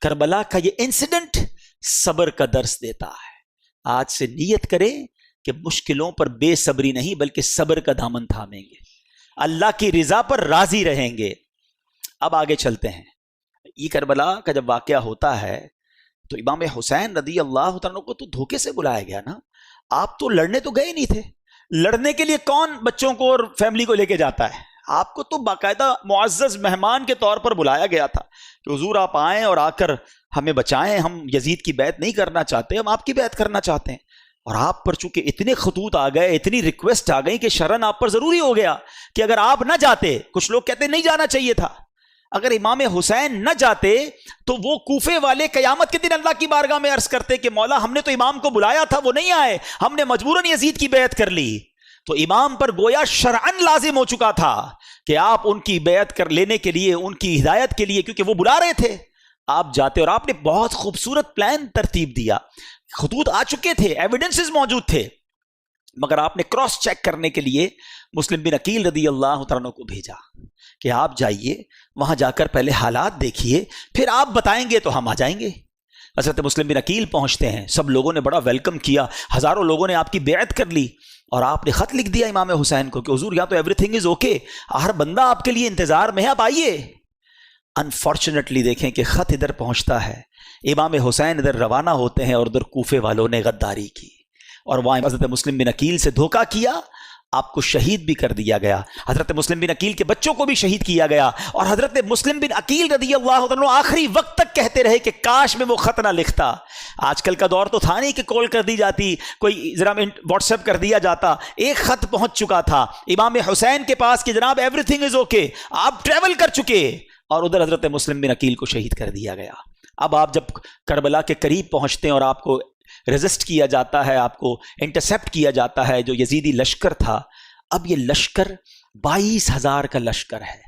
کربلا کا یہ انسیڈنٹ صبر کا درس دیتا ہے. آج سے نیت کریں کہ مشکلوں پر بے صبری نہیں بلکہ صبر کا دامن تھامیں گے, اللہ کی رضا پر راضی رہیں گے. اب آگے چلتے ہیں. یہ کربلا کا جب واقعہ ہوتا ہے تو امام حسین رضی اللہ عنہ کو تو دھوکے سے بلایا گیا نا. آپ تو لڑنے تو گئے نہیں تھے. لڑنے کے لیے کون بچوں کو اور فیملی کو لے کے جاتا ہے؟ آپ کو تو باقاعدہ معزز مہمان کے طور پر بلایا گیا تھا کہ حضور آپ آئیں اور آ کر ہمیں بچائیں, ہم یزید کی بیعت نہیں کرنا چاہتے, ہم آپ کی بیعت کرنا چاہتے ہیں. اور آپ پر چونکہ اتنے خطوط آ گئے, اتنی ریکویسٹ آ گئی کہ شرن آپ پر ضروری ہو گیا کہ اگر آپ نہ جاتے, کچھ لوگ کہتے نہیں جانا چاہیے تھا, اگر امام حسین نہ جاتے تو وہ کوفے والے قیامت کے دن اللہ کی بارگاہ میں عرض کرتے کہ مولا ہم نے تو امام کو بلایا تھا, وہ نہیں آئے, ہم نے مجبوراً یزید کی بیعت کر لی. تو امام پر گویا شرعن لازم ہو چکا تھا کہ آپ ان کی بیعت کر لینے کے لیے, ان کی ہدایت کے لیے, کیونکہ وہ بلا رہے تھے, آپ جاتے. اور آپ نے بہت خوبصورت پلان ترتیب دیا, خطوط آ چکے تھے, ایویڈنسز موجود تھے, مگر آپ نے کراس چیک کرنے کے لیے مسلم بن عقیل رضی اللہ عنہ کو بھیجا کہ آپ جائیے, وہاں جا کر پہلے حالات دیکھیے, پھر آپ بتائیں گے تو ہم آ جائیں گے. حضرت مسلم بن عقیل پہنچتے ہیں, سب لوگوں نے بڑا ویلکم کیا, ہزاروں لوگوں نے آپ کی بیعت کر لی, اور آپ نے خط لکھ دیا امام حسین کو کہ حضور یہاں تو ایوری تھنگ از اوکے, ہر بندہ آپ کے لیے انتظار میں ہے, آپ آئیے. انفارچونیٹلی دیکھیں کہ خط ادھر پہنچتا ہے, امام حسین ادھر روانہ ہوتے ہیں اور ادھر کوفے والوں نے غداری کی اور وہاں حضرت مسلم بن عقیل سے دھوکہ کیا, آپ کو شہید بھی کر دیا گیا. حضرت مسلم بن عقیل کے بچوں کو بھی شہید کیا گیا, اور حضرت مسلم بن عقیل رضی اللہ عنہ آخری وقت تک کہتے رہے کہ کاش میں وہ خط نہ لکھتا. آج کل کا دور تو تھا نہیں کہ کال کر دی جاتی, کوئی ذرا واٹس ایپ کر دیا جاتا. ایک خط پہنچ چکا تھا امام حسین کے پاس کہ جناب ایوری تھنگ از اوکے, آپ ٹریول کر چکے, اور ادھر حضرت مسلم بن عقیل کو شہید کر دیا گیا. اب آپ جب کربلا کے قریب پہنچتے ہیں اور آپ کو ریزسٹ کیا جاتا ہے, آپ کو انٹرسپٹ کیا جاتا ہے جو یزیدی لشکر تھا. اب یہ لشکر 22,000 کا لشکر ہے.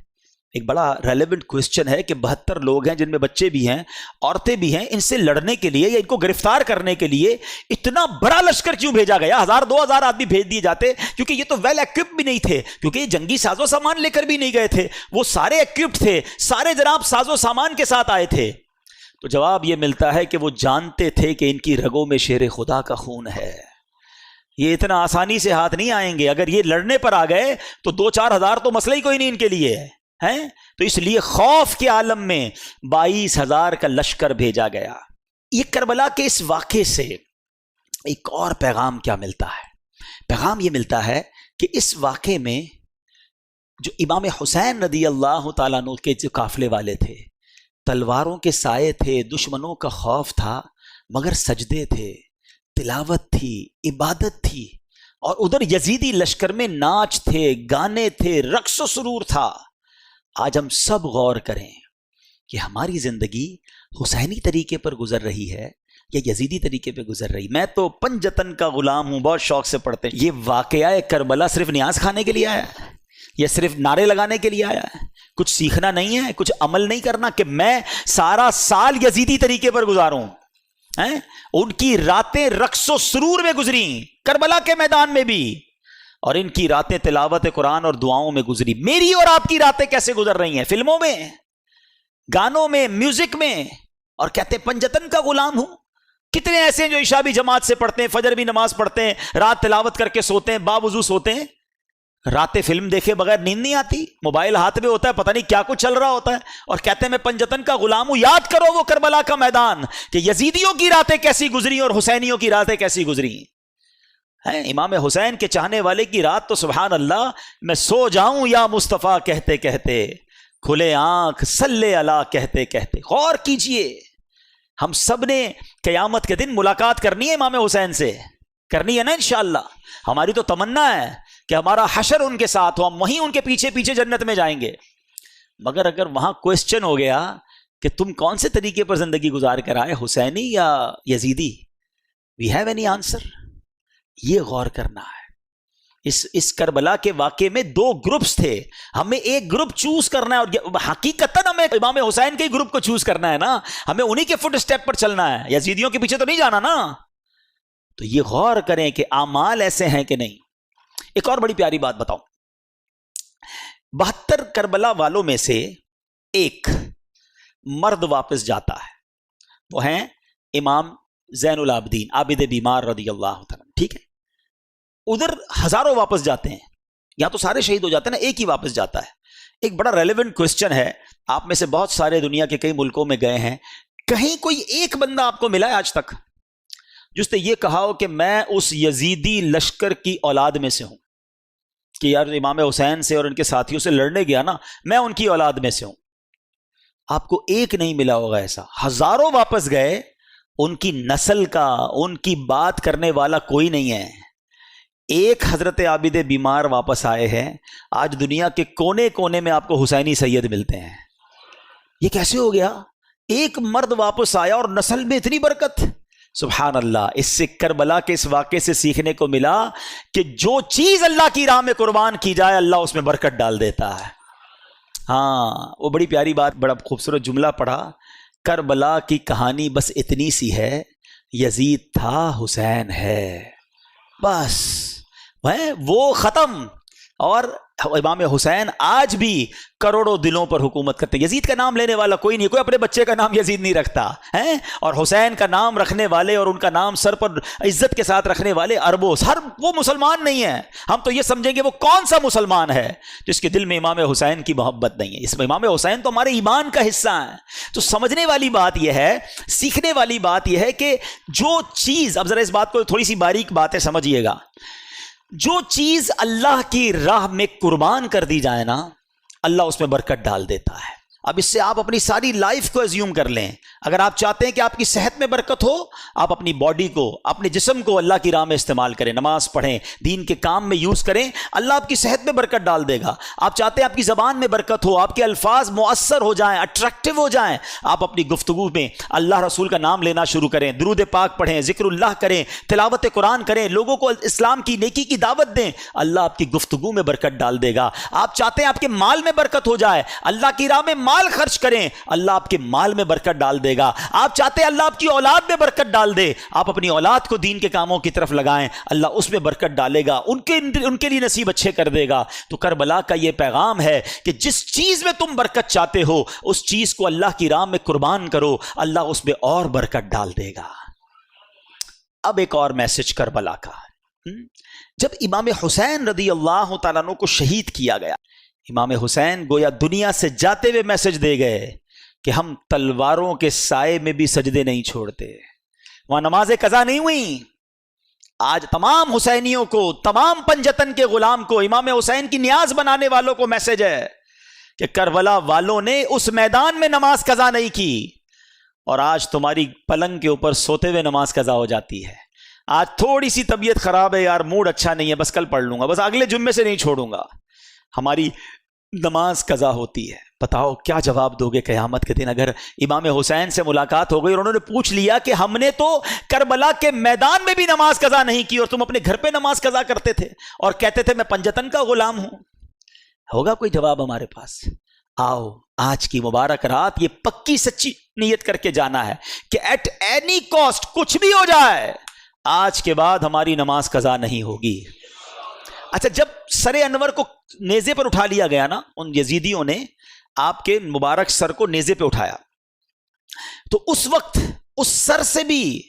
ایک بڑا ریلیونٹ کوسچن ہے کہ 72 لوگ ہیں جن میں بچے بھی ہیں, عورتیں بھی ہیں, ان سے لڑنے کے لیے یا ان کو گرفتار کرنے کے لیے اتنا بڑا لشکر کیوں بھیجا گیا؟ 1,000-2,000 آدمی بھیج دیے جاتے, کیونکہ یہ تو ویل ایکوپڈ بھی نہیں تھے, کیونکہ یہ جنگی ساز و سامان لے کر بھی نہیں گئے تھے, وہ سارے ایکوپڈ تھے, سارے جناب ساز و سامان کے ساتھ آئے تھے. تو جواب یہ ملتا ہے کہ وہ جانتے تھے کہ ان کی رگوں میں شیر خدا کا خون ہے, یہ اتنا آسانی سے ہاتھ نہیں آئیں گے. اگر یہ لڑنے پر آ گئے تو 2-4 ہزار تو مسئلہ ہی کوئی نہیں ان کے لیے ہے. تو اس لیے خوف کے عالم میں 22,000 کا لشکر بھیجا گیا. یہ کربلا کے اس واقعے سے ایک اور پیغام کیا ملتا ہے؟ پیغام یہ ملتا ہے کہ اس واقعے میں جو امام حسین رضی اللہ تعالیٰ عنہ کے جو قافلے والے تھے, تلواروں کے سائے تھے, دشمنوں کا خوف تھا, مگر سجدے تھے, تلاوت تھی, عبادت تھی, اور ادھر یزیدی لشکر میں ناچ تھے, گانے تھے, رقص و سرور تھا. آج ہم سب غور کریں کہ ہماری زندگی حسینی طریقے پر گزر رہی ہے یا یزیدی طریقے پہ گزر رہی. میں تو پنجتن کا غلام ہوں, بہت شوق سے پڑھتے ہیں. یہ واقعہ کربلا صرف نیاز کھانے کے لیے آیا ہے یا صرف نعرے لگانے کے لیے آیا ہے؟ کچھ سیکھنا نہیں ہے, کچھ عمل نہیں کرنا کہ میں سارا سال یزیدی طریقے پر گزاروں. ان کی راتیں رقص و سرور میں گزری کربلا کے میدان میں بھی, اور ان کی راتیں تلاوت قرآن اور دعاؤں میں گزری. میری اور آپ کی راتیں کیسے گزر رہی ہیں؟ فلموں میں, گانوں میں, میوزک میں, اور کہتے ہیں پنجتن کا غلام ہوں. کتنے ایسے ہیں جو عشاء بھی جماعت سے پڑھتے ہیں, فجر بھی نماز پڑھتے ہیں, رات تلاوت کر کے سوتے ہیں, باوضو سوتے ہیں, راتیں فلم دیکھے بغیر نیند نہیں آتی, موبائل ہاتھ میں ہوتا ہے, پتہ نہیں کیا کچھ چل رہا ہوتا ہے, اور کہتے ہیں میں پنجتن کا غلام ہوں. یاد کرو وہ کربلا کا میدان کہ یزیدیوں کی راتیں کیسی گزری اور حسینیوں کی راتیں کیسی گزری ہیں. امام حسین کے چاہنے والے کی رات تو سبحان اللہ, میں سو جاؤں یا مصطفیٰ کہتے کہتے, کھلے آنکھ صلی اللہ کہتے کہتے. غور کیجئے, ہم سب نے قیامت کے دن ملاقات کرنی ہے امام حسین سے, کرنی ہے نا انشاءاللہ. ہماری تو تمنا ہے کہ ہمارا حشر ان کے ساتھ ہو, ہم وہیں ان کے پیچھے پیچھے جنت میں جائیں گے. مگر اگر وہاں کوسچن ہو گیا کہ تم کون سے طریقے پر زندگی گزار کر آئے, حسینی یا یزیدی, وی ہیو اینی آنسر؟ یہ غور کرنا ہے. اس کربلا کے واقعے میں 2 گروپس تھے, ہمیں ایک گروپ چوز کرنا ہے, اور حقیقتاً ہمیں امام حسین کے گروپ کو چوز کرنا ہے نا, ہمیں انہی کے فٹ اسٹیپ پر چلنا ہے, یزیدیوں کے پیچھے تو نہیں جانا نا. تو یہ غور کریں کہ اعمال ایسے ہیں کہ نہیں. ایک اور بڑی پیاری بات بتاؤں, 72 کربلا والوں میں سے ایک مرد واپس جاتا ہے, وہ ہیں امام زین العابدین عابد بیمار رضی اللہ تعالیٰ. ٹھیک ہے, ادھر ہزاروں واپس جاتے ہیں, یہاں تو سارے شہید ہو جاتے ہیں نا, ایک ہی واپس جاتا ہے. ایک بڑا ریلیونٹ کوسچن ہے, آپ میں سے بہت سارے دنیا کے کئی ملکوں میں گئے ہیں, کہیں کوئی ایک بندہ آپ کو ملا ہے آج تک جس نے یہ کہا ہو کہ میں اس یزیدی لشکر کی اولاد میں سے ہوں, کہ یار امام حسین سے اور ان کے ساتھیوں سے لڑنے گیا نا, میں ان کی اولاد میں سے ہوں؟ آپ کو ایک نہیں ملا ہوگا ایسا. ہزاروں واپس گئے, ان کی نسل کا, ان کی بات کرنے والا کوئی نہیں ہے. ایک حضرت عابد بیمار واپس آئے ہیں. آج دنیا کے کونے کونے میں آپ کو حسینی سید ملتے ہیں. یہ کیسے ہو گیا؟ ایک مرد واپس آیا اور نسل میں اتنی برکت. سبحان اللہ. اس سے کربلا کے اس واقعے سے سیکھنے کو ملا کہ جو چیز اللہ کی راہ میں قربان کی جائے اللہ اس میں برکت ڈال دیتا ہے. ہاں, وہ بڑی پیاری بات, بڑا خوبصورت جملہ پڑھا, کربلا کی کہانی بس اتنی سی ہے, یزید تھا حسین ہے, بس وہ ختم. اور امام حسین آج بھی کروڑوں دلوں پر حکومت کرتے ہیں. یزید کا نام لینے والا کوئی نہیں, کوئی اپنے بچے کا نام یزید نہیں رکھتا ہے, اور حسین کا نام رکھنے والے اور ان کا نام سر پر عزت کے ساتھ رکھنے والے اربوں, ہر وہ مسلمان نہیں ہیں. ہم تو یہ سمجھیں گے وہ کون سا مسلمان ہے جس کے دل میں امام حسین کی محبت نہیں ہے. اس میں امام حسین تو ہمارے ایمان کا حصہ ہیں. تو سمجھنے والی بات یہ ہے, سیکھنے والی بات یہ ہے کہ جو چیز, اب ذرا اس بات کو تھوڑی سی باریک بات ہے سمجھیے گا, جو چیز اللہ کی راہ میں قربان کر دی جائے نا, اللہ اس میں برکت ڈال دیتا ہے. اب اس سے آپ اپنی ساری لائف کو ایزیوم کر لیں. اگر آپ چاہتے ہیں کہ آپ کی صحت میں برکت ہو, آپ اپنی باڈی کو, اپنے جسم کو اللہ کی راہ میں استعمال کریں, نماز پڑھیں, دین کے کام میں یوز کریں, اللہ آپ کی صحت میں برکت ڈال دے گا. آپ چاہتے ہیں آپ کی زبان میں برکت ہو, آپ کے الفاظ مؤثر ہو جائیں, اٹریکٹیو ہو جائیں, آپ اپنی گفتگو میں اللہ رسول کا نام لینا شروع کریں, درود پاک پڑھیں, ذکر اللہ کریں, تلاوت قرآن کریں, لوگوں کو اسلام کی نیکی کی دعوت دیں, اللہ آپ کی گفتگو میں برکت ڈال دے گا. آپ چاہتے ہیں آپ کے مال میں برکت ہو جائے, اللہ کی راہ میں مال خرچ کریں, اللہ آپ کے مال میں برکت ڈال دے گا. آپ چاہتے ہیں اللہ آپ کی اولاد میں برکت ڈال دے, آپ اپنی اولاد کو دین کے کاموں کی طرف لگائیں, اللہ اس میں برکت ڈالے گا, ان کے لیے نصیب اچھے کر دے گا. تو کربلا کا یہ پیغام ہے کہ جس چیز میں تم برکت چاہتے ہو اس چیز کو اللہ کی راہ میں قربان کرو, اللہ اس میں اور برکت ڈال دے گا. اب ایک اور میسج کربلا کا, جب امام حسین رضی اللہ تعالیٰ عنہ کو شہید کیا گیا, امام حسین گویا دنیا سے جاتے ہوئے میسج دے گئے کہ ہم تلواروں کے سائے میں بھی سجدے نہیں چھوڑتے. وہاں نمازیں قضا نہیں ہوئیں. آج تمام حسینیوں کو, تمام پنجتن کے غلام کو, امام حسین کی نیاز بنانے والوں کو میسج ہے کہ کربلا والوں نے اس میدان میں نماز قضا نہیں کی, اور آج تمہاری پلنگ کے اوپر سوتے ہوئے نماز قضا ہو جاتی ہے. آج تھوڑی سی طبیعت خراب ہے یار, موڈ اچھا نہیں ہے, بس کل پڑھ لوں گا, بس اگلے جمعے سے نہیں چھوڑوں گا, ہماری نماز قضا ہوتی ہے. بتاؤ کیا جواب دو گے قیامت کے دن اگر امام حسین سے ملاقات ہو گئی اور انہوں نے پوچھ لیا کہ ہم نے تو کربلا کے میدان میں بھی نماز قضا نہیں کی اور تم اپنے گھر پہ نماز قضا کرتے تھے اور کہتے تھے میں پنجتن کا غلام ہوں؟ ہوگا کوئی جواب ہمارے پاس؟ آؤ آج کی مبارک رات یہ پکی سچی نیت کر کے جانا ہے کہ ایٹ اینی کاسٹ کچھ بھی ہو جائے آج کے بعد ہماری نماز قضا نہیں ہوگی. اچھا, جب سر انور کو نیزے پر اٹھا لیا گیا نا, ان یزیدیوں نے آپ کے مبارک سر کو نیزے پہ اٹھایا, تو اس وقت اس سر سے بھی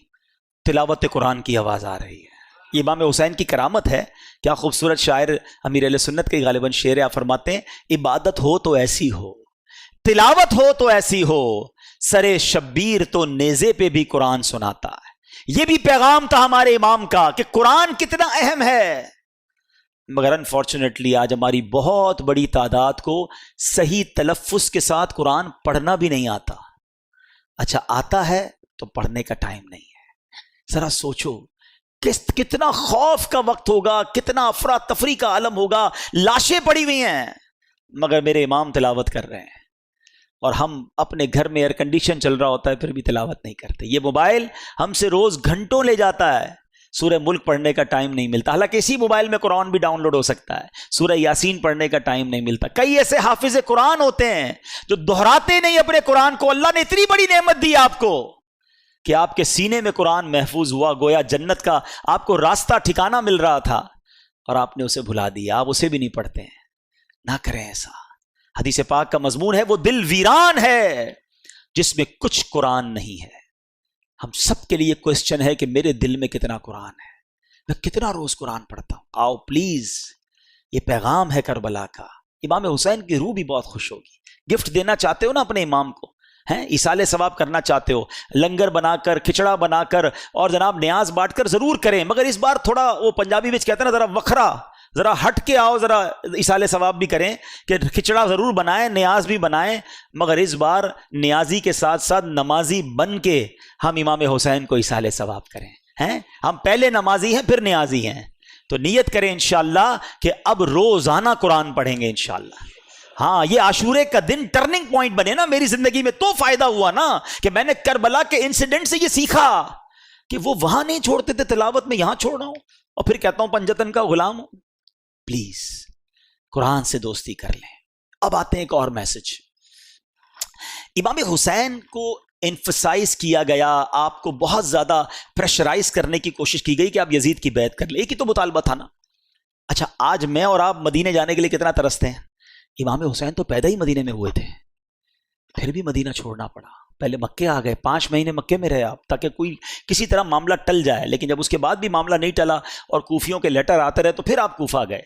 تلاوت قرآن کی آواز آ رہی ہے. یہ امام حسین کی کرامت ہے. کیا خوبصورت شاعر امیر اہل سنت کے غالباً شعر آپ فرماتے ہیں, عبادت ہو تو ایسی ہو, تلاوت ہو تو ایسی ہو, سر شبیر تو نیزے پہ بھی قرآن سناتا ہے. یہ بھی پیغام تھا ہمارے امام کا کہ قرآن کتنا اہم ہے. مگر انفارچونیٹلی آج ہماری بہت بڑی تعداد کو صحیح تلفظ کے ساتھ قرآن پڑھنا بھی نہیں آتا. اچھا آتا ہے تو پڑھنے کا ٹائم نہیں ہے. ذرا سوچو کتنا خوف کا وقت ہوگا, کتنا افراتفری کا عالم ہوگا. لاشیں پڑی ہوئی ہیں مگر میرے امام تلاوت کر رہے ہیں, اور ہم اپنے گھر میں ایئر کنڈیشن چل رہا ہوتا ہے پھر بھی تلاوت نہیں کرتے. یہ موبائل ہم سے روز گھنٹوں لے جاتا ہے, سورہ ملک پڑھنے کا ٹائم نہیں ملتا. حالانکہ اسی موبائل میں قرآن بھی ڈاؤن لوڈ ہو سکتا ہے, سورہ یاسین پڑھنے کا ٹائم نہیں ملتا. کئی ایسے حافظ قرآن ہوتے ہیں جو دہراتے نہیں اپنے قرآن کو. اللہ نے اتنی بڑی نعمت دی آپ کو کہ آپ کے سینے میں قرآن محفوظ ہوا, گویا جنت کا آپ کو راستہ ٹھکانہ مل رہا تھا, اور آپ نے اسے بھلا دیا. آپ اسے بھی نہیں پڑھتے ہیں. نہ کریں ایسا. حدیث پاک کا مضمون ہے وہ دل ویران ہے جس میں کچھ قرآن نہیں ہے. ہم سب کے لیے کوشچن ہے کہ میرے دل میں کتنا قرآن ہے، میں کتنا روز قرآن پڑھتا ہوں. آؤ پلیز، یہ پیغام ہے کربلا کا. امام حسین کی روح بھی بہت خوش ہوگی. گفٹ دینا چاہتے ہو نا اپنے امام کو، ہیں ایصال ثواب کرنا چاہتے ہو، لنگر بنا کر، کھچڑا بنا کر اور جناب نیاز بانٹ کر ضرور کریں، مگر اس بار تھوڑا وہ پنجابی میں کہتے ہیں نا ذرا وکھرا، ذرا ہٹ کے آؤ، ذرا ایصال ثواب بھی کریں کہ کھچڑا ضرور بنائیں، نیاز بھی بنائیں، مگر اس بار نیازی کے ساتھ ساتھ نمازی بن کے ہم امام حسین کو ایصال ثواب کریں. ہیں ہم پہلے نمازی ہیں پھر نیازی ہیں، تو نیت کریں انشاءاللہ کہ اب روزانہ قرآن پڑھیں گے انشاءاللہ. ہاں یہ عاشورے کا دن ٹرننگ پوائنٹ بنے نا میری زندگی میں، تو فائدہ ہوا نا کہ میں نے کربلا کے انسیڈنٹ سے یہ سیکھا کہ وہ وہاں نہیں چھوڑتے تھے تلاوت میں، یہاں چھوڑ رہا ہوں اور پھر کہتا ہوں پنجتن کا غلام ہوں. پلیز قرآن سے دوستی کر لیں. اب آتے ہیں ایک اور میسج. امام حسین کو انفسائز کیا گیا، آپ کو بہت زیادہ پریشرائز کرنے کی کوشش کی گئی کہ آپ یزید کی بیعت کر لیں. ایک ہی تو مطالبہ تھا نا. اچھا آج میں اور آپ مدینے جانے کے لیے کتنا ترستے ہیں. امام حسین تو پیدا ہی مدینے میں ہوئے تھے، پھر بھی مدینہ چھوڑنا پڑا. پہلے مکے آ گئے، 5 مہینے مکے میں رہے آپ تاکہ کوئی کسی طرح معاملہ ٹل جائے، لیکن جب اس کے بعد بھی معاملہ نہیں ٹلا اور کوفیوں کے لیٹر آتے رہے تو پھر آپ کوفہ گئے.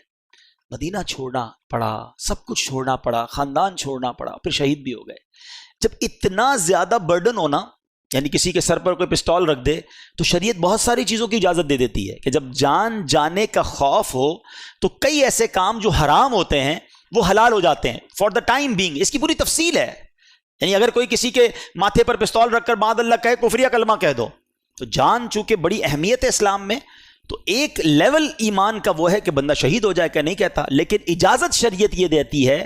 مدینہ چھوڑنا پڑا، سب کچھ چھوڑنا پڑا، خاندان چھوڑنا پڑا، پھر شہید بھی ہو گئے. جب اتنا زیادہ برڈن ہونا، یعنی کسی کے سر پر کوئی پسٹول رکھ دے، تو شریعت بہت ساری چیزوں کی اجازت دے دیتی ہے کہ جب جان جانے کا خوف ہو تو کئی ایسے کام جو حرام ہوتے ہیں وہ حلال ہو جاتے ہیں فار دا ٹائم بینگ. اس کی پوری تفصیل ہے. یعنی اگر کوئی کسی کے ماتھے پر پستول رکھ کر بعد اللہ کہے کفریہ کلمہ کہہ دو، تو جان چونکہ بڑی اہمیت ہے اسلام میں، تو ایک لیول ایمان کا وہ ہے کہ بندہ شہید ہو جائے کہ نہیں کہتا، لیکن اجازت شریعت یہ دیتی ہے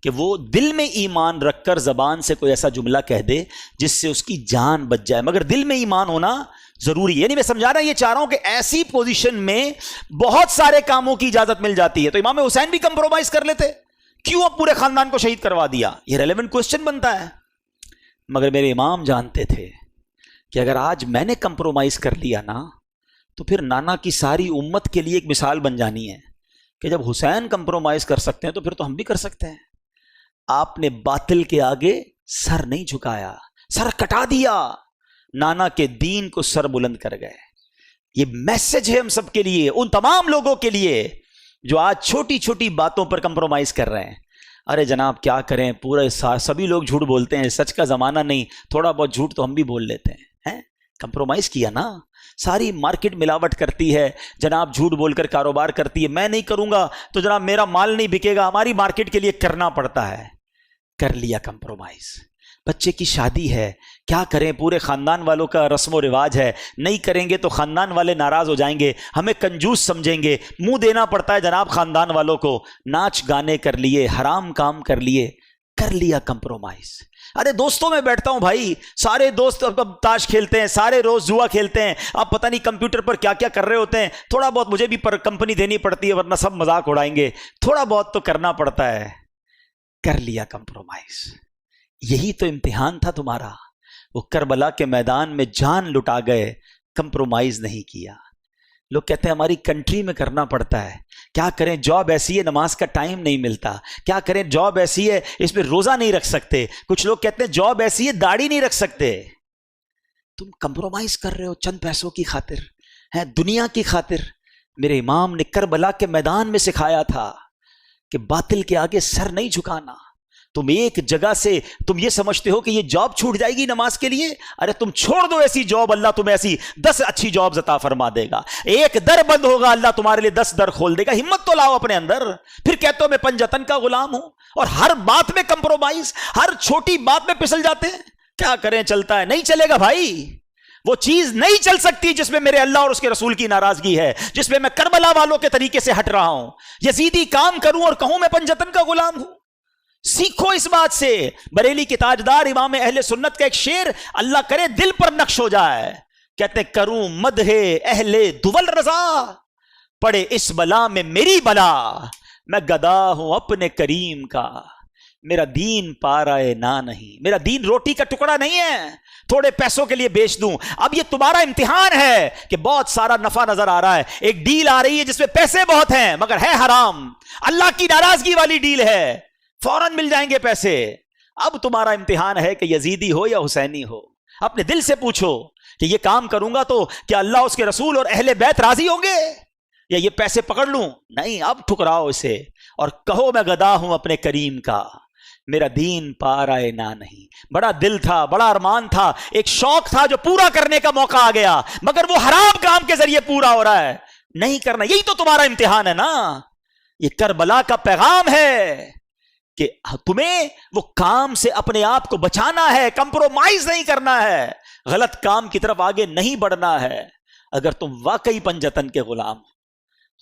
کہ وہ دل میں ایمان رکھ کر زبان سے کوئی ایسا جملہ کہہ دے جس سے اس کی جان بچ جائے، مگر دل میں ایمان ہونا ضروری ہے. یعنی میں سمجھا رہا یہ چاہ رہا ہوں کہ ایسی پوزیشن میں بہت سارے کاموں کی اجازت مل جاتی ہے. تو امام حسین بھی کمپرومائز کر لیتے، کیوں اب پورے خاندان کو شہید کروا دیا؟ یہ ریلیونٹ کوسچن بنتا ہے. مگر میرے امام جانتے تھے کہ اگر آج میں نے کمپرومائز کر لیا نا تو پھر نانا کی ساری امت کے لیے ایک مثال بن جانی ہے کہ جب حسین کمپرومائز کر سکتے ہیں تو پھر تو ہم بھی کر سکتے ہیں. آپ نے باطل کے آگے سر نہیں جھکایا، سر کٹا دیا، نانا کے دین کو سر بلند کر گئے. یہ میسج ہے ہم سب کے لیے، ان تمام لوگوں کے لیے جو آج چھوٹی چھوٹی باتوں پر کمپرومائز کر رہے ہیں. ارے جناب کیا کریں، پورے سبھی لوگ جھوٹ بولتے ہیں، سچ کا زمانہ نہیں، تھوڑا بہت جھوٹ تو ہم بھی بول لیتے ہیں. کمپرومائز کیا نا. ساری مارکیٹ ملاوٹ کرتی ہے جناب، جھوٹ بول کر کاروبار کرتی ہے. میں نہیں کروں گا تو جناب میرا مال نہیں بکے گا، ہماری مارکیٹ کے لیے کرنا پڑتا ہے. کر لیا کمپرومائز. بچے کی شادی ہے، کیا کریں، پورے خاندان والوں کا رسم و رواج ہے، نہیں کریں گے تو خاندان والے ناراض ہو جائیں گے، ہمیں کنجوس سمجھیں گے، منہ دینا پڑتا ہے جناب خاندان والوں کو. ناچ گانے کر لیے، حرام کام کر لیے، کر لیا کمپرومائز. ارے دوستوں میں بیٹھتا ہوں بھائی، سارے دوست اب تاش کھیلتے ہیں، سارے روز جوا کھیلتے ہیں، اب پتہ نہیں کمپیوٹر پر کیا کیا کر رہے ہوتے ہیں. تھوڑا بہت مجھے بھی پر کمپنی دینی پڑتی ہے ورنہ سب مذاق اڑائیں گے، تھوڑا بہت تو کرنا پڑتا ہے. کر لیا کمپرومائز. یہی تو امتحان تھا تمہارا. وہ کربلا کے میدان میں جان لٹا گئے، کمپرومائز نہیں کیا. لوگ کہتے ہیں ہماری کنٹری میں کرنا پڑتا ہے، کیا کریں، جاب ایسی ہے نماز کا ٹائم نہیں ملتا، کیا کریں، جاب ایسی ہے اس میں روزہ نہیں رکھ سکتے. کچھ لوگ کہتے ہیں جاب ایسی ہے داڑھی نہیں رکھ سکتے. تم کمپرومائز کر رہے ہو چند پیسوں کی خاطر، ہے دنیا کی خاطر. میرے امام نے کربلا کے میدان میں سکھایا تھا کہ باطل کے آگے سر نہیں جھکانا. تم ایک جگہ سے تم یہ سمجھتے ہو کہ یہ جاب چھوٹ جائے گی نماز کے لیے، ارے تم چھوڑ دو ایسی جاب، اللہ تمہیں ایسی 10 اچھی جابز عطا فرما دے گا. ایک در بند ہوگا، اللہ تمہارے لیے 10 در کھول دے گا. ہمت تو لاؤ اپنے اندر. پھر کہتے ہو میں پنجتن کا غلام ہوں اور ہر بات میں کمپرومائز، ہر چھوٹی بات میں پھسل جاتے ہیں. کیا کریں، چلتا ہے. نہیں چلے گا بھائی، وہ چیز نہیں چل سکتی جس میں میرے اللہ اور اس کے رسول کی ناراضگی ہے، جس میں میں کربلا والوں کے طریقے سے ہٹ رہا ہوں. یزیدی کام کروں اور کہوں میں پنجتن کا غلام ہوں. سیکھو اس بات سے. بریلی کے تاجدار امام اہل سنت کا ایک شعر اللہ کرے دل پر نقش ہو جائے. کہتے کروں مدح اہل دول رضا، پڑے اس بلا میں میری بلا، میں گدا ہوں اپنے کریم کا، میرا دین پارائے نہ نہیں. میرا دین روٹی کا ٹکڑا نہیں ہے تھوڑے پیسوں کے لیے بیچ دوں. اب یہ تمہارا امتحان ہے کہ بہت سارا نفع نظر آ رہا ہے، ایک ڈیل آ رہی ہے جس میں پیسے بہت ہیں مگر ہے حرام، اللہ کی ناراضگی والی ڈیل ہے، فوراً مل جائیں گے پیسے. اب تمہارا امتحان ہے کہ یزیدی ہو یا حسینی ہو. اپنے دل سے پوچھو کہ یہ کام کروں گا تو کیا اللہ اس کے رسول اور اہل بیت راضی ہوں گے، یا یہ پیسے پکڑ لوں؟ نہیں، اب ٹھکراؤ اسے اور کہو میں گدا ہوں اپنے کریم کا، میرا دین پا رہے نہ نہیں۔ بڑا دل تھا، بڑا ارمان تھا، ایک شوق تھا جو پورا کرنے کا موقع آ گیا، مگر وہ حرام کام کے ذریعے پورا ہو رہا ہے، نہیں کرنا۔ یہی تو تمہارا امتحان ہے نا، یہ کربلا کا پیغام ہے کہ تمہیں وہ کام سے اپنے آپ کو بچانا ہے، کمپرومائز نہیں کرنا ہے، غلط کام کی طرف آگے نہیں بڑھنا ہے۔ اگر تم واقعی پنجتن کے غلام،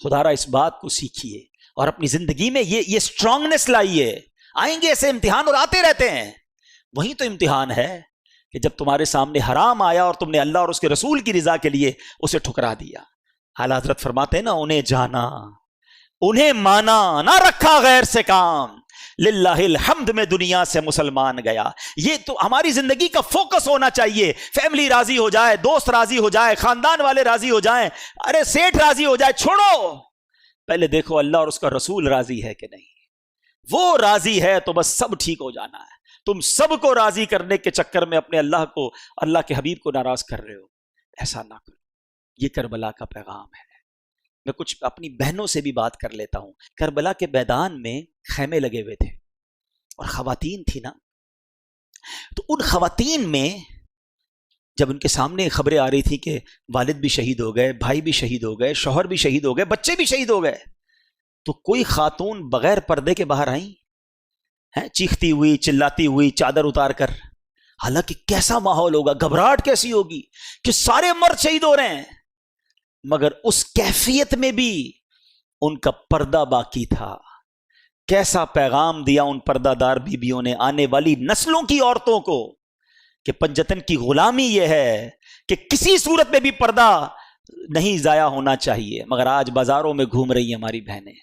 خدا را اس بات کو سیکھیے اور اپنی زندگی میں یہ اسٹرانگنس لائیے۔ آئیں گے ایسے امتحان اور آتے رہتے ہیں، وہی تو امتحان ہے کہ جب تمہارے سامنے حرام آیا اور تم نے اللہ اور اس کے رسول کی رضا کے لیے اسے ٹھکرا دیا۔ اعلیٰ حضرت فرماتے ہیں نا، انہیں جانا، انہیں مانا، نہ رکھا غیر سے کام، للہ الحمد میں دنیا سے مسلمان گیا۔ یہ تو ہماری زندگی کا فوکس ہونا چاہیے۔ فیملی راضی ہو جائے، دوست راضی ہو جائے، خاندان والے راضی ہو جائیں، ارے سیٹھ راضی ہو جائے، چھوڑو، پہلے دیکھو اللہ اور اس کا رسول راضی ہے کہ نہیں۔ وہ راضی ہے تو بس سب ٹھیک ہو جانا ہے۔ تم سب کو راضی کرنے کے چکر میں اپنے اللہ کے حبیب کو ناراض کر رہے ہو، ایسا نہ کرو۔ یہ کربلا کا پیغام ہے۔ میں کچھ اپنی بہنوں سے بھی بات کر لیتا ہوں۔ کربلا کے میدان میں خیمے لگے ہوئے تھے اور خواتین تھی نا، تو ان خواتین میں جب ان کے سامنے خبریں آ رہی تھی کہ والد بھی شہید ہو گئے، بھائی بھی شہید ہو گئے، شوہر بھی شہید ہو گئے، بچے بھی شہید ہو گئے، تو کوئی خاتون بغیر پردے کے باہر آئیں، چیختی ہوئی، چلاتی ہوئی، چادر اتار کر۔ حالانکہ کیسا ماحول ہوگا، گھبراہٹ کیسی ہوگی کہ سارے مرد شہید ہو رہے ہیں، مگر اس کیفیت میں بھی ان کا پردہ باقی تھا۔ کیسا پیغام دیا ان پردہ دار بیبیوں نے آنے والی نسلوں کی عورتوں کو کہ پنجتن کی غلامی یہ ہے کہ کسی صورت میں بھی پردہ نہیں ضائع ہونا چاہیے۔ مگر آج بازاروں میں گھوم رہی ہیں ہماری بہنیں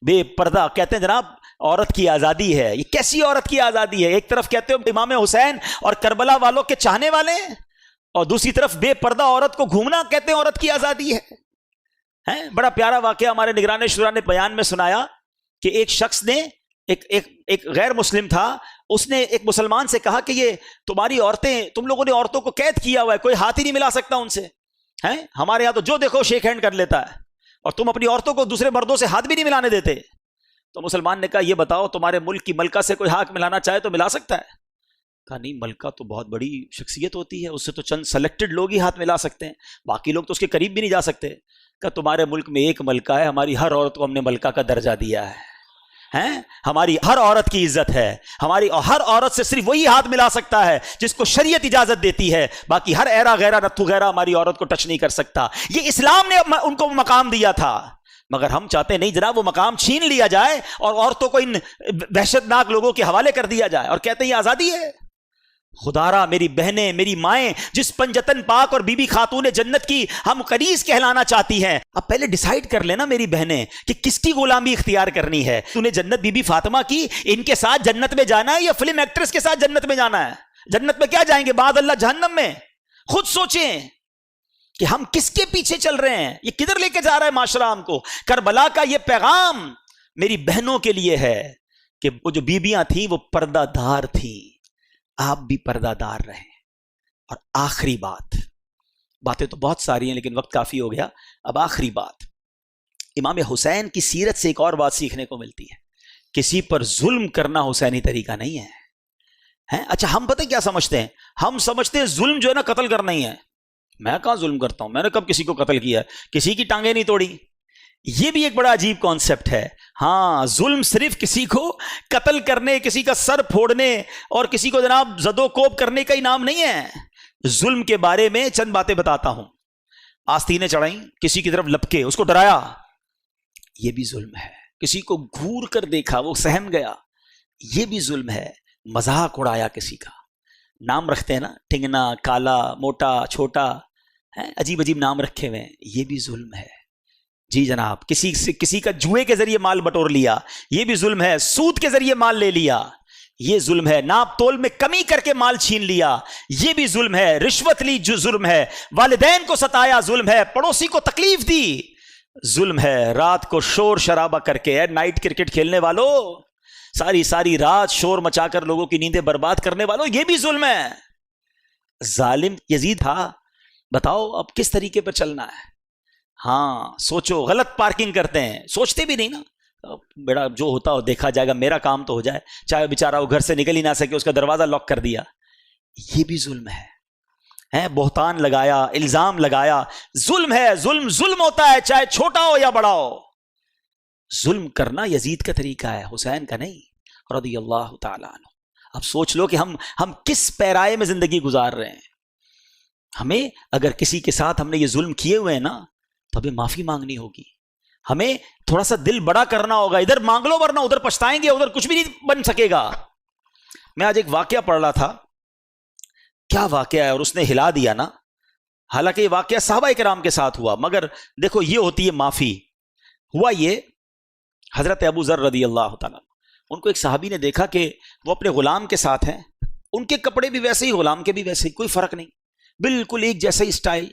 بے پردہ، کہتے ہیں جناب عورت کی آزادی ہے۔ یہ کیسی عورت کی آزادی ہے؟ ایک طرف کہتے ہو امام حسین اور کربلا والوں کے چاہنے والے ہیں، اور دوسری طرف بے پردہ عورت کو گھومنا کہتے ہیں عورت کی آزادی ہے۔ بڑا پیارا واقعہ ہمارے نگران شورا نے بیان میں سنایا کہ ایک شخص نے ایک غیر مسلم تھا، اس نے ایک مسلمان سے کہا کہ یہ تمہاری عورتیں، تم لوگوں نے عورتوں کو قید کیا ہوا ہے، کوئی ہاتھ ہی نہیں ملا سکتا ان سے، ہمارے یہاں تو جو دیکھو شیک ہینڈ کر لیتا ہے، اور تم اپنی عورتوں کو دوسرے مردوں سے ہاتھ بھی نہیں ملانے دیتے۔ تو مسلمان نے کہا یہ بتاؤ تمہارے ملک کی ملکہ سے کوئی ہاتھ ملانا چاہے تو ملا سکتا ہے؟ کہا نہیں، ملکہ تو بہت بڑی شخصیت ہوتی ہے، اس سے تو چند سلیکٹڈ لوگ ہی ہاتھ ملا سکتے ہیں، باقی لوگ تو اس کے قریب بھی نہیں جا سکتے۔ کہ تمہارے ملک میں ایک ملکہ ہے، ہماری ہر عورت کو ہم نے ملکہ کا درجہ دیا ہے، ہماری ہر عورت کی عزت ہے، ہماری ہر عورت سے صرف وہی ہاتھ ملا سکتا ہے جس کو شریعت اجازت دیتی ہے، باقی ہر ایرا غیرہ نتھو غیرہ ہماری عورت کو ٹچ نہیں کر سکتا۔ یہ اسلام نے ان کو مقام دیا تھا، مگر ہم چاہتے نہیں جناب وہ مقام چھین لیا جائے اور عورتوں کو ان وحشت ناک لوگوں کے حوالے کر دیا جائے، اور کہتے ہیں یہ آزادی ہے۔ خدارا میری بہنیں، میری مائیں، جس پنجتن پاک اور بی بی خاتون جنت کی ہم قریض کہلانا چاہتی ہیں، اب پہلے ڈیسائیڈ کر لینا میری بہنیں کہ کس کی غلامی اختیار کرنی ہے۔ تو نے جنت بی بی فاطمہ کی، ان کے ساتھ جنت میں جانا ہے یا فلم ایکٹریس کے ساتھ جنت میں جانا ہے؟ جنت میں کیا جائیں گے؟ بعد اللہ جہنم میں۔ خود سوچیں کہ ہم کس کے پیچھے چل رہے ہیں، یہ کدھر لے کے جا رہا ہے معاشرہ ہم کو۔ کربلا کا یہ پیغام میری بہنوں کے لیے ہے کہ وہ جو بیبیاں تھیں وہ پردہ دار تھیں، آپ بھی پردہ دار رہیں۔ اور آخری باتیں تو بہت ساری ہیں لیکن وقت کافی ہو گیا، اب آخری بات، امام حسین کی سیرت سے ایک اور بات سیکھنے کو ملتی ہے، کسی پر ظلم کرنا حسینی طریقہ نہیں ہے۔ اچھا ہم پتہ کیا سمجھتے ہیں؟ ہم سمجھتے ہیں ظلم جو ہے نا قتل کرنا ہی ہے۔ میں کہاں ظلم کرتا ہوں، میں نے کب کسی کو قتل کیا ہے، کسی کی ٹانگیں نہیں توڑی۔ یہ بھی ایک بڑا عجیب کانسیپٹ ہے۔ ہاں ظلم صرف کسی کو قتل کرنے، کسی کا سر پھوڑنے اور کسی کو جناب زد و کوب کرنے کا انعام نہیں ہے۔ ظلم کے بارے میں چند باتیں بتاتا ہوں۔ آستینیں چڑھائیں، کسی کی طرف لپکے، اس کو ڈرایا، یہ بھی ظلم ہے۔ کسی کو گھور کر دیکھا، وہ سہم گیا، یہ بھی ظلم ہے۔ مذاق اڑایا کسی کا، نام رکھتے ہیں نا، ٹھنگنا، کالا، موٹا، چھوٹا، عجیب عجیب نام رکھے ہوئے ہیں، یہ بھی ظلم ہے۔ جی جناب، کسی کا جوئے کے ذریعے مال بٹور لیا، یہ بھی ظلم ہے۔ سود کے ذریعے مال لے لیا، یہ ظلم ہے۔ ناپ تول میں کمی کر کے مال چھین لیا، یہ بھی ظلم ہے۔ رشوت لی جو ظلم ہے۔ والدین کو ستایا ظلم ہے۔ پڑوسی کو تکلیف دی ظلم ہے۔ رات کو شور شرابہ کر کے، نائٹ کرکٹ کھیلنے والوں، ساری رات شور مچا کر لوگوں کی نیندیں برباد کرنے والوں، یہ بھی ظلم ہے۔ ظالم یزید تھا، بتاؤ اب کس طریقے پر چلنا ہے؟ ہاں سوچو، غلط پارکنگ کرتے ہیں، سوچتے بھی نہیں نا، بیڑا جو ہوتا ہو دیکھا جائے گا، میرا کام تو ہو جائے، چاہے بیچارہ وہ گھر سے نکل ہی نہ سکے، اس کا دروازہ لاک کر دیا. یہ بھی ظلم ہے، بہتان لگایا، الزام لگایا، ظلم ہے. ظلم ہوتا ہے چاہے چھوٹا ہو یا بڑا ہو. ظلم کرنا یزید کا طریقہ ہے، حسین کا نہیں رضی اللہ تعالیٰ عنہ. اب سوچ لو کہ ہم کس پیرائے میں زندگی گزار رہے ہیں. ہمیں اگر کسی کے ساتھ ہم نے یہ ظلم کیے ہوئے ہیں نا تو ہمیں معافی مانگنی ہوگی، ہمیں تھوڑا سا دل بڑا کرنا ہوگا. ادھر مانگ لو ورنہ ادھر پچھتائیں گے، ادھر کچھ بھی نہیں بن سکے گا. میں آج ایک واقعہ پڑھ رہا تھا، کیا واقعہ ہے، اور اس نے ہلا دیا نا. حالانکہ یہ واقعہ صحابہ کرام کے ساتھ ہوا، مگر دیکھو یہ ہوتی ہے معافی. ہوا یہ، حضرت ابو ذر رضی اللہ تعالیٰ، ان کو ایک صحابی نے دیکھا کہ وہ اپنے غلام کے ساتھ ہیں، ان کے کپڑے بھی ویسے ہی، غلام کے بھی ویسے ہی، کوئی فرق نہیں، بالکل ایک جیسا ہی اسٹائل،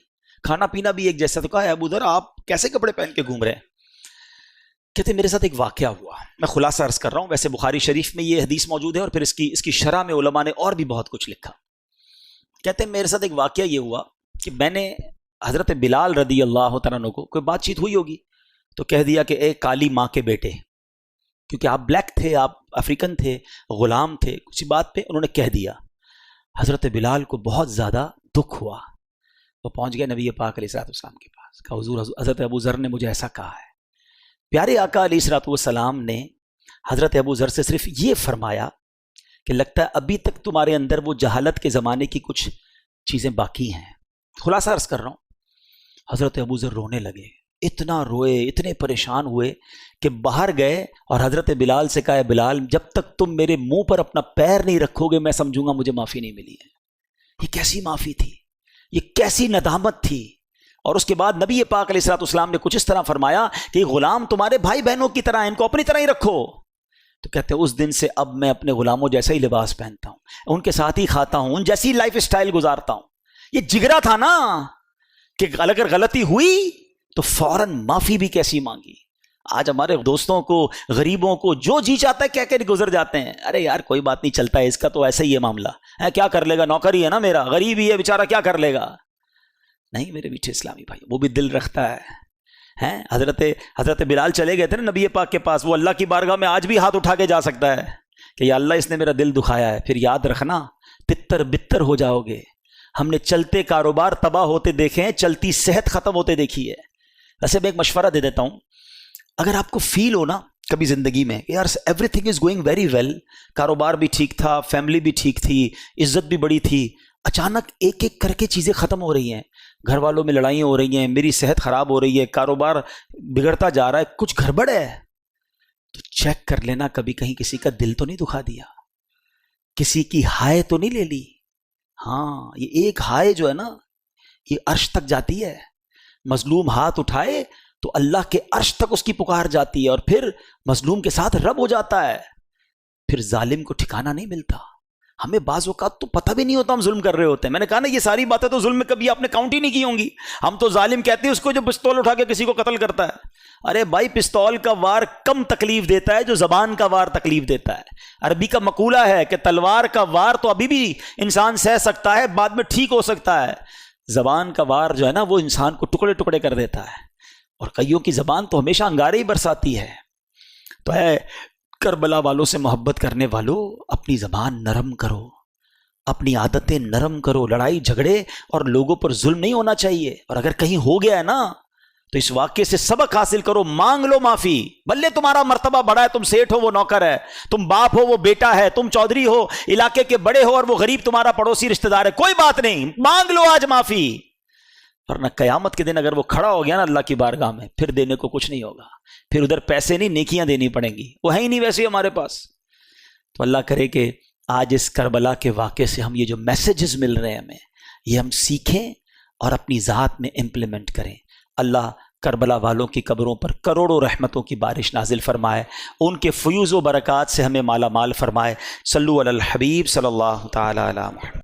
کھانا پینا بھی ایک جیسا. تو کہا ابو ذر آپ کیسے کپڑے پہن کے گھوم رہے ہیں؟ کہتے میرے ساتھ ایک واقعہ ہوا، میں خلاصہ عرض کر رہا ہوں. ویسے بخاری شریف میں یہ حدیث موجود ہے اور پھر اس کی شرح میں علماء نے اور بھی بہت کچھ لکھا. کہتے ہیں میرے ساتھ ایک واقعہ یہ ہوا کہ میں نے حضرت بلال رضی اللہ تعالیٰ عنہ کو، کوئی بات چیت ہوئی ہوگی تو کہہ دیا کہ اے کالی ماں کے بیٹے، کیونکہ آپ بلیک تھے، آپ افریقن تھے، غلام تھے، کسی بات پہ انہوں نے کہہ دیا. حضرت بلال کو بہت زیادہ دکھ ہوا، وہ پہنچ گئے نبی پاک علیہ الصلوۃ والسلام کے پاس، کہا حضور حضرت ابو ذر نے مجھے ایسا کہا ہے. پیارے آقا علیہ الصلوۃ والسلام نے حضرت ابو ذر سے صرف یہ فرمایا کہ لگتا ہے ابھی تک تمہارے اندر وہ جہالت کے زمانے کی کچھ چیزیں باقی ہیں. خلاصہ عرض کر رہا ہوں. حضرت ابو ذر رونے لگے، اتنا روئے، اتنے پریشان ہوئے کہ باہر گئے اور حضرت بلال سے کہا بلال جب تک تم میرے منہ پر اپنا پیر نہیں رکھو گے میں سمجھوں گا مجھے معافی نہیں ملی ہے. یہ کیسی معافی تھی، یہ کیسی ندامت تھی. اور اس کے بعد نبی پاک علیہ الصلوۃ والسلام نے کچھ اس طرح فرمایا کہ یہ غلام تمہارے بھائی بہنوں کی طرح ہیں، ان کو اپنی طرح ہی رکھو. تو کہتے ہیں اس دن سے اب میں اپنے غلاموں جیسا ہی لباس پہنتا ہوں، ان کے ساتھ ہی کھاتا ہوں، ان جیسی لائف اسٹائل گزارتا ہوں. یہ جگرا تھا نا کہ اگر غلطی ہوئی تو فوراً معافی بھی کیسی مانگی. آج ہمارے دوستوں کو، غریبوں کو جو جی چاہتا ہے کہہ کے گزر جاتے ہیں، ارے یار کوئی بات نہیں، چلتا ہے، اس کا تو ایسا ہی ہے معاملہ ہے، کیا کر لے گا، نوکر ہی ہے نا میرا، غریب ہی ہے بیچارہ، کیا کر لے گا. نہیں میرے میٹھے اسلامی بھائی، وہ بھی دل رکھتا ہے. حضرت بلال چلے گئے تھے نا نبی پاک کے پاس، وہ اللہ کی بارگاہ میں آج بھی ہاتھ اٹھا کے جا سکتا ہے کہ یا اللہ اس نے میرا دل دکھایا ہے. پھر یاد رکھنا تتر بتر ہو جاؤ گے. ہم نے چلتے کاروبار تباہ ہوتے دیکھے ہیں، چلتی صحت ختم ہوتے دیکھی ہے. ویسے میں ایک مشورہ دے دیتا ہوں، اگر آپ کو فیل ہو نا کبھی زندگی میں یار everything is going very well, کاروبار بھی ٹھیک تھا، فیملی بھی ٹھیک تھی، عزت بھی بڑی تھی، اچانک ایک ایک کر کے چیزیں ختم ہو رہی ہیں، گھر والوں میں لڑائیاں ہو رہی ہیں، میری صحت خراب ہو رہی ہے، کاروبار بگڑتا جا رہا ہے، کچھ گڑبڑ ہے، تو چیک کر لینا کبھی کہیں کسی کا دل تو نہیں دکھا دیا، کسی کی ہائے تو نہیں لے لی. ہاں یہ ایک ہائے جو ہے نا یہ عرش تک جاتی ہے. مظلوم ہاتھ اٹھائے تو اللہ کے عرش تک اس کی پکار جاتی ہے، اور پھر مظلوم کے ساتھ رب ہو جاتا ہے، پھر ظالم کو ٹھکانہ نہیں ملتا. ہمیں بعض اوقات تو پتہ بھی نہیں ہوتا ہم ظلم کر رہے ہوتے ہیں. میں نے کہا نا یہ ساری باتیں تو ظلم میں کبھی آپ نے کاؤنٹ ہی نہیں کی ہوں گی. ہم تو ظالم کہتے ہیں اس کو جو پستول اٹھا کے کسی کو قتل کرتا ہے. ارے بھائی پستول کا وار کم تکلیف دیتا ہے جو زبان کا وار تکلیف دیتا ہے. عربی کا مقولہ ہے کہ تلوار کا وار تو ابھی بھی انسان سہ سکتا ہے، بعد میں ٹھیک ہو سکتا ہے، زبان کا وار جو ہے نا وہ انسان کو ٹکڑے ٹکڑے کر دیتا ہے، اور کئیوں کی زبان تو ہمیشہ انگارے ہی برساتی ہے. تو ہے کربلا والوں سے محبت کرنے والوں، اپنی زبان نرم کرو، اپنی عادتیں نرم کرو. لڑائی جھگڑے اور لوگوں پر ظلم نہیں ہونا چاہیے. اور اگر کہیں ہو گیا ہے نا تو اس واقعے سے سبق حاصل کرو، مانگ لو معافی. بلے تمہارا مرتبہ بڑا ہے، تم سیٹھ ہو وہ نوکر ہے، تم باپ ہو وہ بیٹا ہے، تم چودھری ہو علاقے کے بڑے ہو اور وہ غریب تمہارا پڑوسی رشتہ دار ہے، کوئی بات نہیں، مانگ لو آج معافی. ورنہ قیامت کے دن اگر وہ کھڑا ہو گیا نا اللہ کی بارگاہ میں، پھر دینے کو کچھ نہیں ہوگا. پھر ادھر پیسے نہیں، نیکیاں دینی پڑیں گی، وہ ہے ہی نہیں ویسے ہمارے پاس. تو اللہ کرے کہ آج اس کربلا کے واقعے سے ہم یہ جو میسیجز مل رہے ہیں ہمیں، یہ ہم سیکھیں اور اپنی ذات میں امپلیمنٹ کریں. اللہ کربلا والوں کی قبروں پر کروڑوں رحمتوں کی بارش نازل فرمائے، ان کے فیوز و برکات سے ہمیں مالا مال فرمائے. صلو علی الحبیب صلی اللہ تعالی علی محمد.